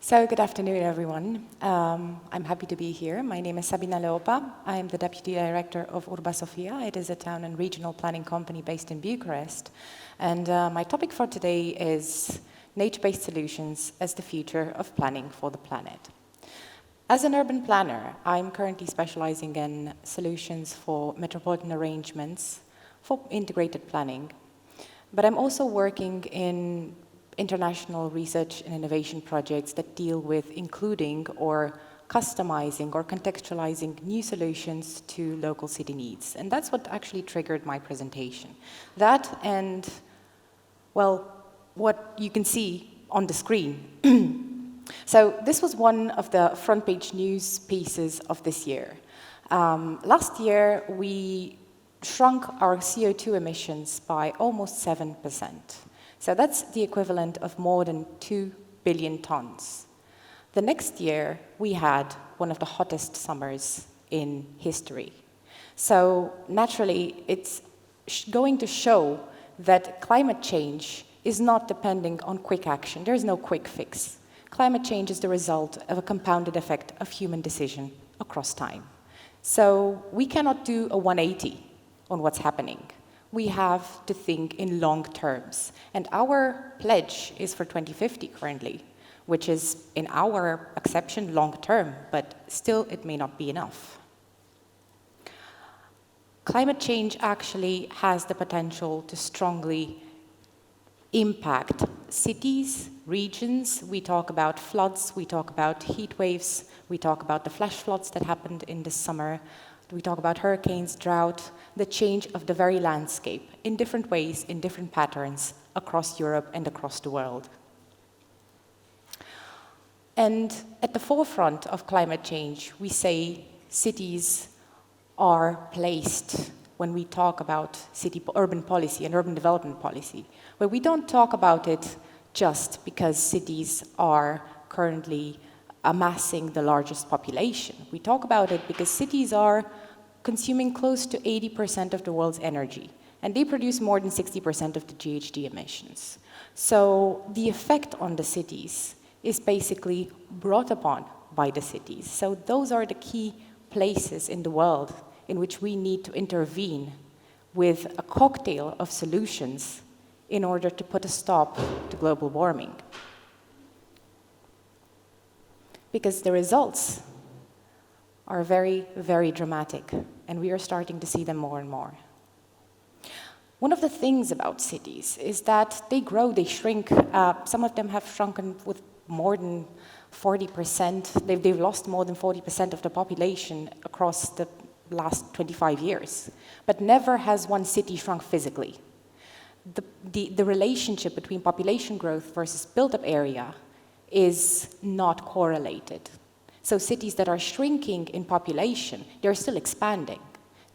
So good afternoon, everyone. I'm happy to be here. My name is Sabina Leopa. I'm the Deputy Director of URBASOFIA. It is a town and regional planning company based in Bucharest. And my topic for today is nature-based solutions as the future of planning for the planet. As an urban planner, I'm currently specializing in solutions for metropolitan arrangements for integrated planning. But I'm also working in international research and innovation projects that deal with including or customizing or contextualizing new solutions to local city needs. And that's what actually triggered my presentation. That and, well, what you can see on the screen. So this was one of the front page news pieces of this year. Last year, we shrunk our CO2 emissions by almost 7%. So that's the equivalent of more than 2 billion tons. The next year, we had one of the hottest summers in history. So naturally, it's going to show that climate change is not depending on quick action. There is no quick fix. Climate change is the result of a compounded effect of human decision across time. So we cannot do a 180 on what's happening. We have to think in long terms. And our pledge is for 2050 currently, which is, in our acception, long term, but still it may not be enough. Climate change actually has the potential to strongly impact cities, regions. We talk about floods, we talk about heat waves, we talk about the flash floods that happened in the summer. We talk about hurricanes, drought, the change of the very landscape in different ways, in different patterns across Europe and across the world. And at the forefront of climate change, we say cities are placed when we talk about urban policy and urban development policy, where we don't talk about it just because cities are currently amassing the largest population. We talk about it because cities are consuming close to 80% of the world's energy, and they produce more than 60% of the GHG emissions. So the effect on the cities is basically brought upon by the cities. So those are the key places in the world in which we need to intervene with a cocktail of solutions in order to put a stop to global warming. Because the results are very, very dramatic, and we are starting to see them more and more. One of the things about cities is that they grow, they shrink. Some of them have shrunken with more than 40%. They've lost more than 40% of the population across the last 25 years. But never has one city shrunk physically. The relationship between population growth versus built-up area is not correlated. So cities that are shrinking in population, they're still expanding.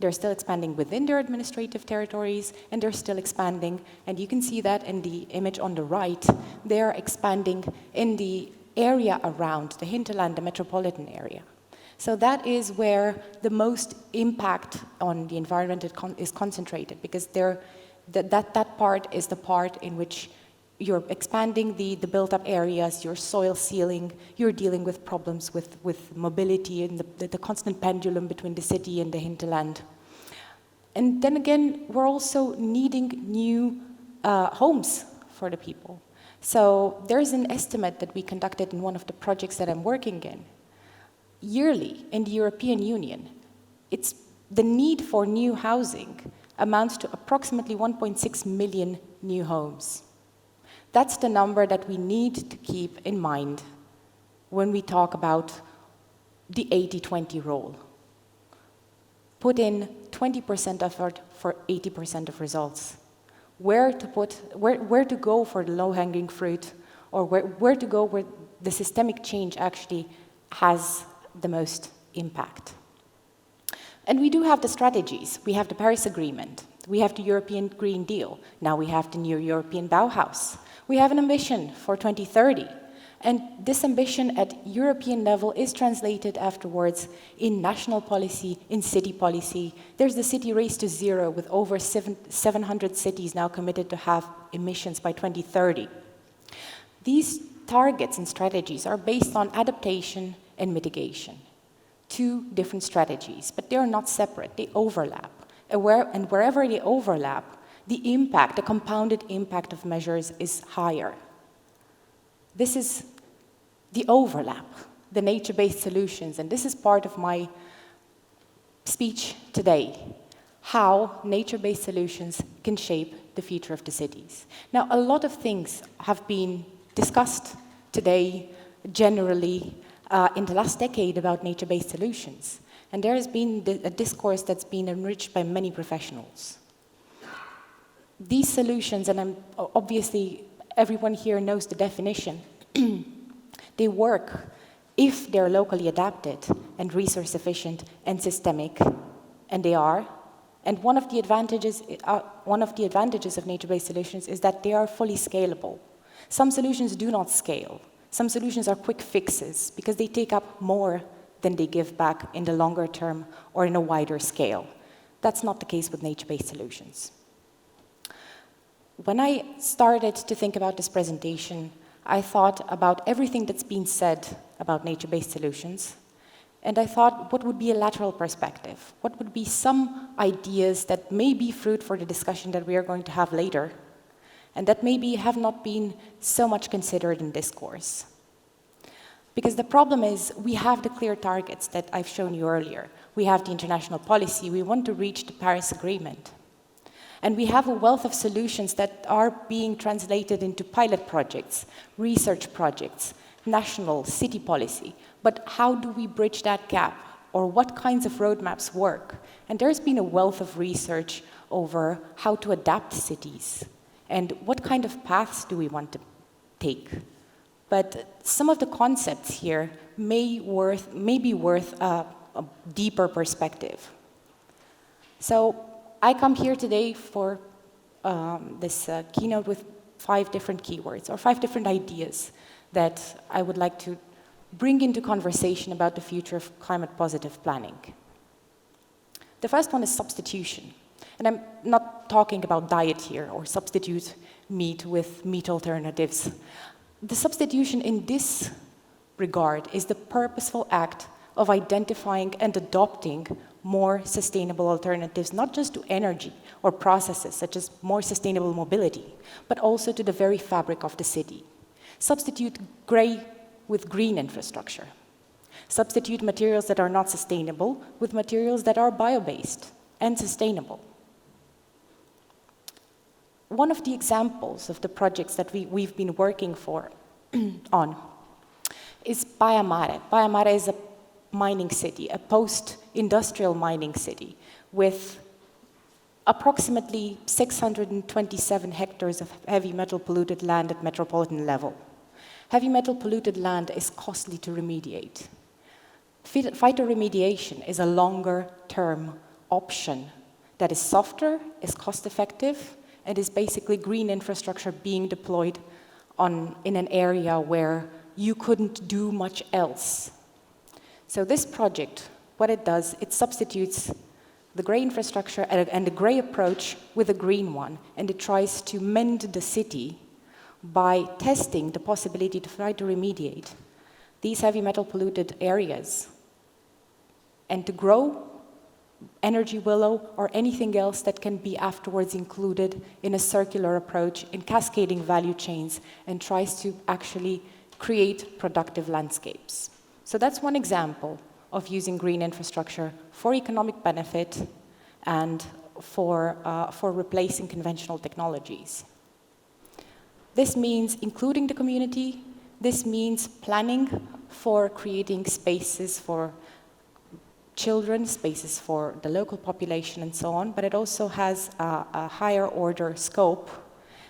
They're still expanding within their administrative territories, and they're still expanding, and you can see that in the image on the right. They're expanding in the area around the hinterland, the metropolitan area. So that is where the most impact on the environment is concentrated, because that part is the part in which you're expanding the built-up areas, you're soil sealing, you're dealing with problems with mobility and the constant pendulum between the city and the hinterland. And then again, we're also needing new homes for the people. So there's an estimate that we conducted in one of the projects that I'm working in. Yearly, in the European Union, the need for new housing amounts to approximately 1.6 million new homes. That's the number that we need to keep in mind when we talk about the 80-20 rule. Put in 20% effort for 80% of results. Where to go for the low-hanging fruit, or where to go where the systemic change actually has the most impact. And we do have the strategies. We have the Paris Agreement. We have the European Green Deal. Now we have the new European Bauhaus. We have an ambition for 2030. And this ambition at European level is translated afterwards in national policy, in city policy. There's the city race to zero with over 700 cities now committed to have emissions by 2030. These targets and strategies are based on adaptation and mitigation. Two different strategies, but they are not separate, they overlap. And wherever they overlap, the impact, the compounded impact of measures is higher. This is the overlap, the nature-based solutions, and this is part of my speech today, how nature-based solutions can shape the future of the cities. Now, a lot of things have been discussed today, generally, in the last decade about nature-based solutions, and there has been a discourse that's been enriched by many professionals. These solutions, and obviously everyone here knows the definition, they work if they're locally adapted and resource efficient and systemic, and they are. And one of the advantages of nature-based solutions is that they are fully scalable. Some solutions do not scale. Some solutions are quick fixes because they take up more than they give back in the longer term or in a wider scale. That's not the case with nature-based solutions. When I started to think about this presentation, I thought about everything that's been said about nature-based solutions, and I thought, what would be a lateral perspective? What would be some ideas that may be fruit for the discussion that we are going to have later, and that maybe have not been so much considered in discourse? Because the problem is, we have the clear targets that I've shown you earlier. We have the international policy, we want to reach the Paris Agreement. And we have a wealth of solutions that are being translated into pilot projects, research projects, national, city policy. But how do we bridge that gap? Or what kinds of roadmaps work? And there's been a wealth of research over how to adapt cities and what kind of paths do we want to take. But some of the concepts here may be worth a deeper perspective. So I come here today for this keynote with 5 different keywords, or 5 different ideas that I would like to bring into conversation about the future of climate-positive planning. The first one is substitution. And I'm not talking about diet here, or substitute meat with meat alternatives. The substitution in this regard is the purposeful act of identifying and adopting more sustainable alternatives, not just to energy or processes, such as more sustainable mobility, but also to the very fabric of the city. Substitute gray with green infrastructure. Substitute materials that are not sustainable with materials that are bio-based and sustainable. One of the examples of the projects that we've been working on is Baia Mare. Baia Mare is a mining city, a post-industrial mining city with approximately 627 hectares of heavy metal polluted land at metropolitan level. Heavy metal polluted land is costly to remediate. Phytoremediation is a longer-term option that is softer, is cost-effective, and is basically green infrastructure being deployed in an area where you couldn't do much else. So this project, what it does, it substitutes the gray infrastructure and the gray approach with a green one, and it tries to mend the city by testing the possibility to try to remediate these heavy metal polluted areas and to grow energy willow or anything else that can be afterwards included in a circular approach in cascading value chains and tries to actually create productive landscapes. So that's one example of using green infrastructure for economic benefit and for replacing conventional technologies. This means including the community. This means planning for creating spaces for children, spaces for the local population, and so on. But it also has a higher order scope,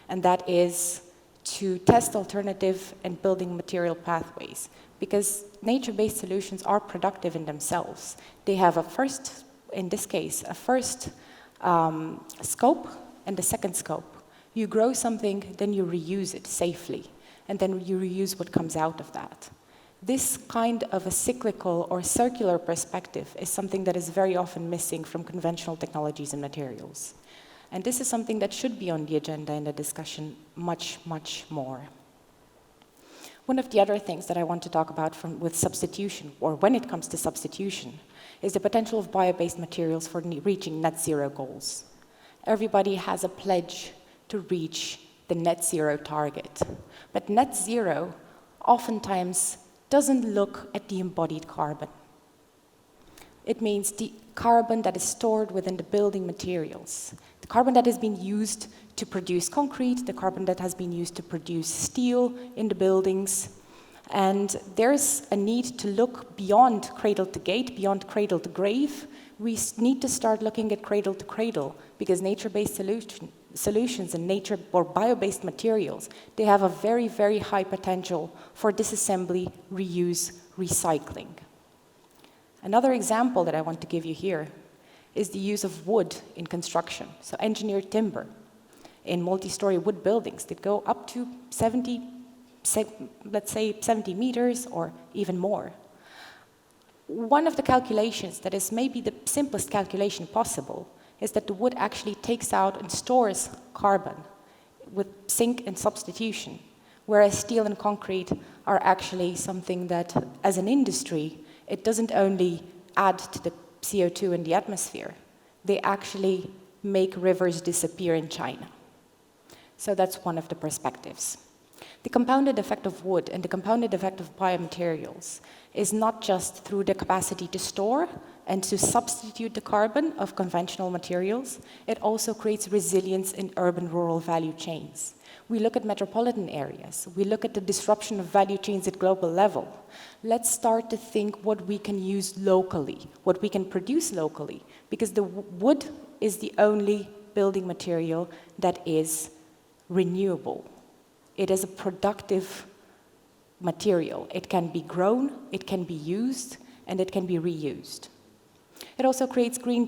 and that is to test alternative and building material pathways. Because nature-based solutions are productive in themselves. They have in this case, a first scope and a second scope. You grow something, then you reuse it safely, and then you reuse what comes out of that. This kind of a cyclical or circular perspective is something that is very often missing from conventional technologies and materials. And this is something that should be on the agenda in the discussion much, much more. One of the other things that I want to talk about with substitution, or when it comes to substitution, is the potential of bio-based materials for reaching net zero goals. Everybody has a pledge to reach the net zero target, but net zero oftentimes doesn't look at the embodied carbon. It means the carbon that is stored within the building materials, the carbon that has been used to produce concrete, the carbon that has been used to produce steel in the buildings. And there's a need to look beyond cradle to gate, beyond cradle to grave. We need to start looking at cradle to cradle, because nature-based solutions and nature or bio-based materials, they have a very, very high potential for disassembly, reuse, recycling. Another example that I want to give you here is the use of wood in construction, so engineered timber in multi-story wood buildings that go up to 70, let's say 70 meters or even more. One of the calculations that is maybe the simplest calculation possible is that the wood actually takes out and stores carbon with sink and substitution, whereas steel and concrete are actually something that, as an industry, it doesn't only add to the CO2 in the atmosphere, they actually make rivers disappear in China. So that's one of the perspectives. The compounded effect of wood and the compounded effect of biomaterials is not just through the capacity to store and to substitute the carbon of conventional materials, it also creates resilience in urban-rural value chains. We look at metropolitan areas, we look at the disruption of value chains at global level. Let's start to think what we can use locally, what we can produce locally, because the wood is the only building material that is renewable. It is a productive material. It can be grown, it can be used, and it can be reused. It also creates green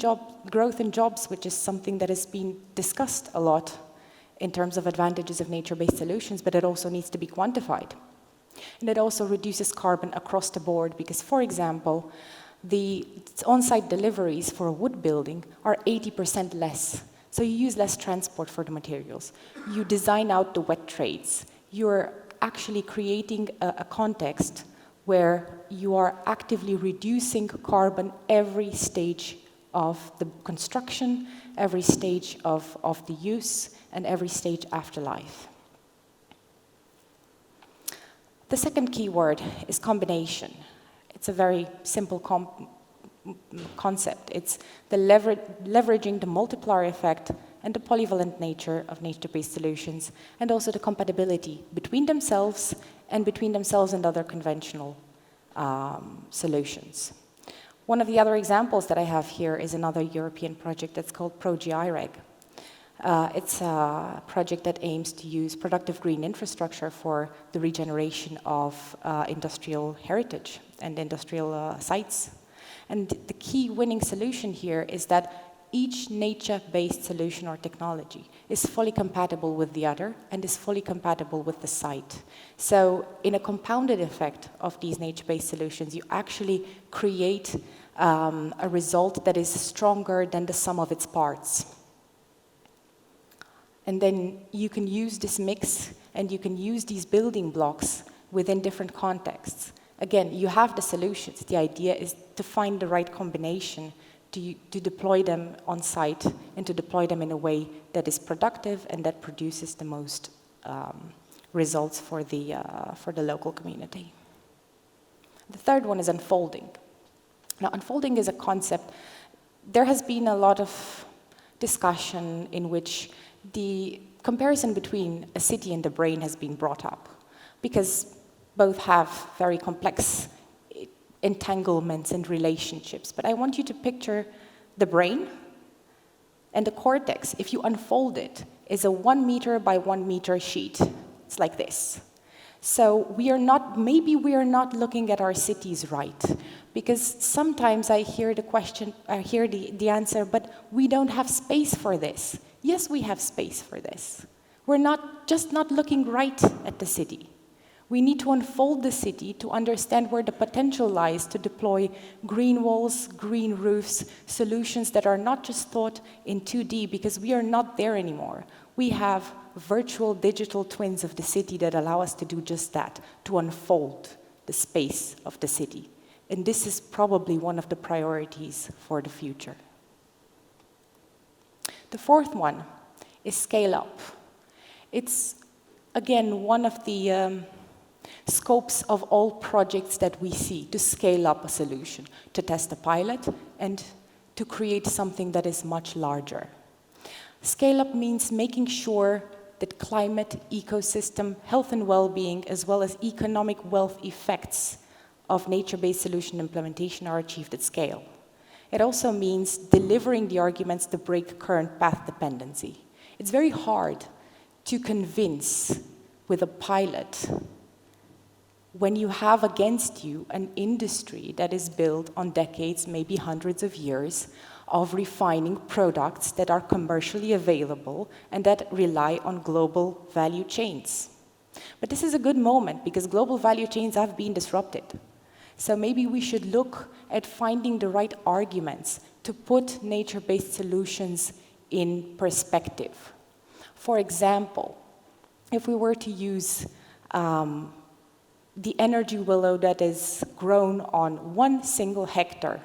growth and jobs, which is something that has been discussed a lot in terms of advantages of nature-based solutions, but it also needs to be quantified. And it also reduces carbon across the board because, for example, the on-site deliveries for a wood building are 80% less. So you use less transport for the materials. You design out the wet trades. You're actually creating a context where you are actively reducing carbon every stage of the construction, every stage of the use, and every stage after life. The second key word is combination. It's a very simple concept. It's the leveraging the multiplier effect and the polyvalent nature of nature-based solutions, and also the compatibility between themselves and other conventional solutions. One of the other examples that I have here is another European project that's called ProGI Reg. It's a project that aims to use productive green infrastructure for the regeneration of industrial heritage and industrial sites. And the key winning solution here is that each nature-based solution or technology is fully compatible with the other and is fully compatible with the site. So in a compounded effect of these nature-based solutions, you actually create a result that is stronger than the sum of its parts. And then you can use this mix and you can use these building blocks within different contexts. Again, you have the solutions. The idea is to find the right combination to deploy them on site and to deploy them in a way that is productive and that produces the most results for the local community. The third one is unfolding. Now, unfolding is a concept. There has been a lot of discussion in which the comparison between a city and the brain has been brought up, because both have very complex entanglements and relationships. But I want you to picture the brain and the cortex. If you unfold it, is a 1 meter by 1 meter sheet. It's like this. So maybe we are not looking at our cities right, because sometimes I hear the question, I hear the answer, but we don't have space for this. Yes, we have space for this. We're not looking right at the city. We need to unfold the city to understand where the potential lies to deploy green walls, green roofs, solutions that are not just thought in 2D, because we are not there anymore. We have virtual digital twins of the city that allow us to do just that, to unfold the space of the city. And this is probably one of the priorities for the future. The fourth one is scale up. It's, again, one of the scopes of all projects that we see, to scale up a solution, to test a pilot, and to create something that is much larger. Scale up means making sure that climate, ecosystem, health and well-being, as well as economic wealth effects of nature-based solution implementation are achieved at scale. It also means delivering the arguments to break current path dependency. It's very hard to convince with a pilot when you have against you an industry that is built on decades, maybe hundreds of years, of refining products that are commercially available and that rely on global value chains. But this is a good moment because global value chains have been disrupted. So maybe we should look at finding the right arguments to put nature-based solutions in perspective. For example, if we were to use the energy willow that is grown on 1 single hectare,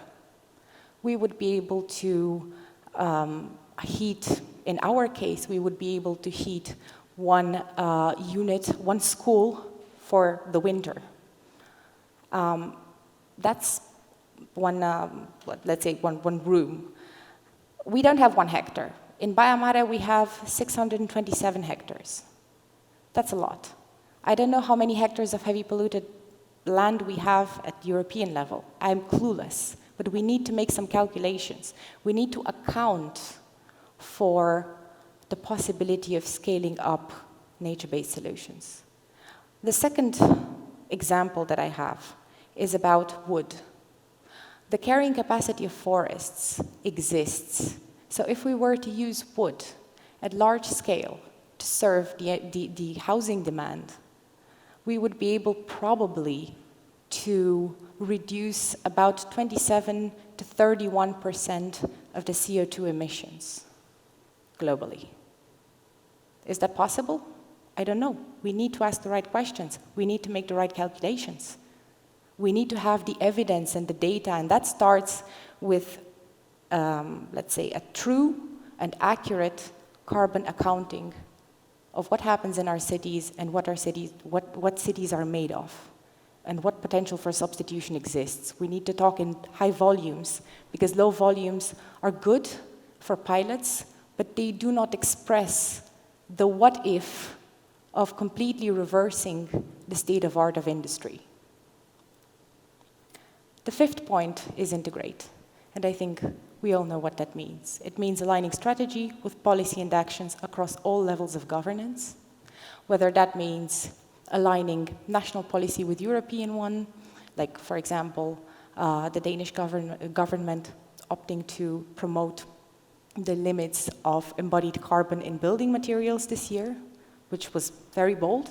we would be able to heat, in our case, we would be able to heat one unit, one school for the winter. That's one, let's say one room. We don't have 1 hectare. In Baia Mare, we have 627 hectares. That's a lot. I don't know how many hectares of heavy polluted land we have at European level. I'm clueless, but we need to make some calculations. We need to account for the possibility of scaling up nature-based solutions. The second example that I have is about wood. The carrying capacity of forests exists. So if we were to use wood at large scale to serve the housing demand, we would be able probably to reduce about 27 to 31% of the CO2 emissions globally. Is that possible? I don't know. We need to ask the right questions. We need to make the right calculations. We need to have the evidence and the data, and that starts with, let's say, a true and accurate carbon accounting of what happens in our cities and what cities are made of, and what potential for substitution exists. We need to talk in high volumes, because low volumes are good for pilots, but they do not express the what if of completely reversing the state of art of industry. The fifth point is integrate, and I think we all know what that means. It means aligning strategy with policy and actions across all levels of governance, whether that means aligning national policy with European one, like, for example, the Danish government opting to promote the limits of embodied carbon in building materials this year, which was very bold.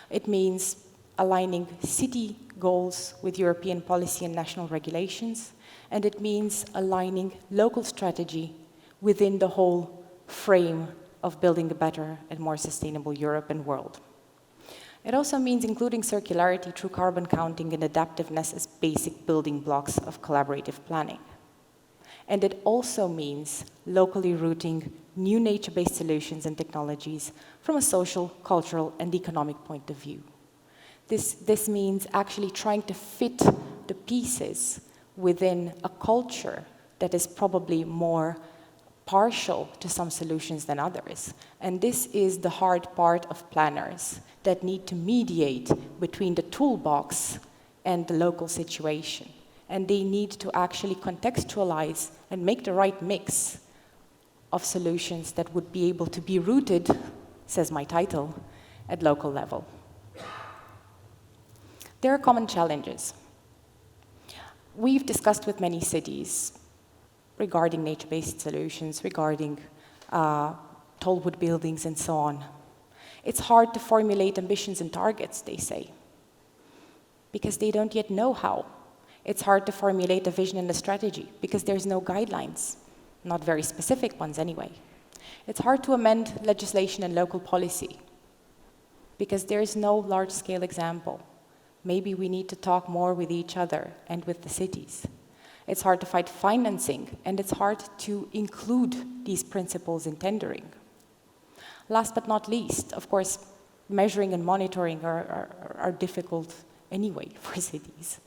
It means aligning city goals with European policy and national regulations, and it means aligning local strategy within the whole frame of building a better and more sustainable Europe and world. It also means including circularity through carbon counting and adaptiveness as basic building blocks of collaborative planning. And it also means locally rooting new nature-based solutions and technologies from a social, cultural, and economic point of view. This means actually trying to fit the pieces within a culture that is probably more partial to some solutions than others. And this is the hard part of planners that need to mediate between the toolbox and the local situation. And they need to actually contextualize and make the right mix of solutions that would be able to be rooted, says my title, at local level. There are common challenges. We've discussed with many cities regarding nature-based solutions, regarding tall wood buildings and so on. It's hard to formulate ambitions and targets, they say, because they don't yet know how. It's hard to formulate a vision and a strategy because there's no guidelines, not very specific ones anyway. It's hard to amend legislation and local policy because there is no large-scale example. Maybe we need to talk more with each other and with the cities. It's hard to find financing, and it's hard to include these principles in tendering. Last but not least, of course, measuring and monitoring are difficult anyway for cities.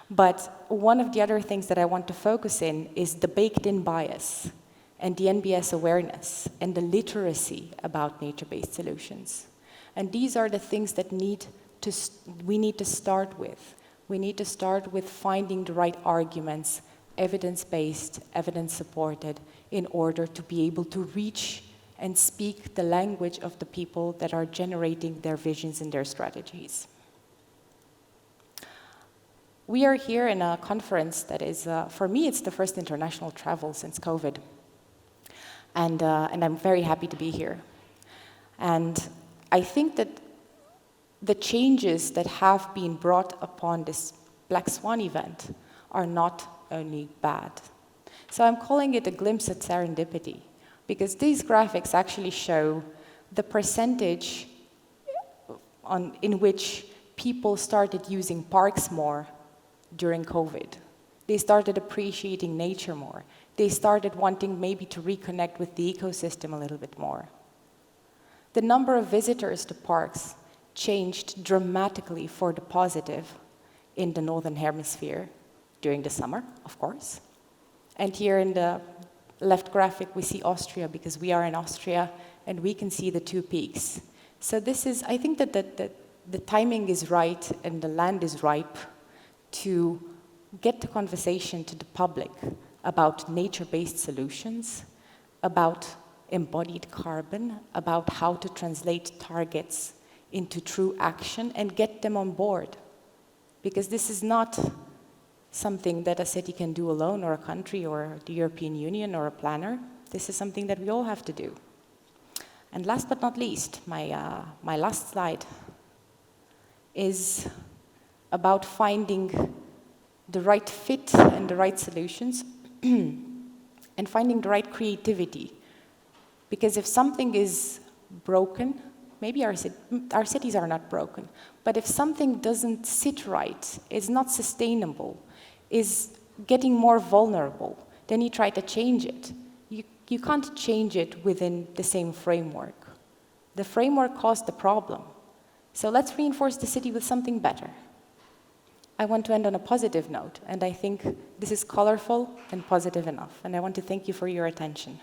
But one of the other things that I want to focus in is the baked-in bias and the NBS awareness and the literacy about nature-based solutions. And these are the things that we need to start with. We need to start with finding the right arguments, evidence-based, evidence-supported, in order to be able to reach and speak the language of the people that are generating their visions and their strategies. We are here in a conference that is, for me, it's the first international travel since COVID. And I'm very happy to be here. And I think that the changes that have been brought upon this Black Swan event are not only bad. So I'm calling it a glimpse at serendipity, because these graphics actually show the percentage in which people started using parks more during COVID. They started appreciating nature more. They started wanting maybe to reconnect with the ecosystem a little bit more. The number of visitors to parks changed dramatically for the positive in the Northern Hemisphere during the summer, of course. And here in the left graphic, we see Austria, because we are in Austria, and we can see the two peaks. So this is, I think that the timing is right and the land is ripe to get the conversation to the public about nature-based solutions, about embodied carbon, about how to translate targets into true action and get them on board. Because this is not something that a city can do alone, or a country, or the European Union, or a planner. This is something that we all have to do. And last but not least, my last slide is about finding the right fit and the right solutions and finding the right creativity. Because if something is broken, maybe our cities are not broken, but if something doesn't sit right, is not sustainable, is getting more vulnerable, then you try to change it. You can't change it within the same framework. The framework caused the problem. So let's reinforce the city with something better. I want to end on a positive note, and I think this is colorful and positive enough, and I want to thank you for your attention.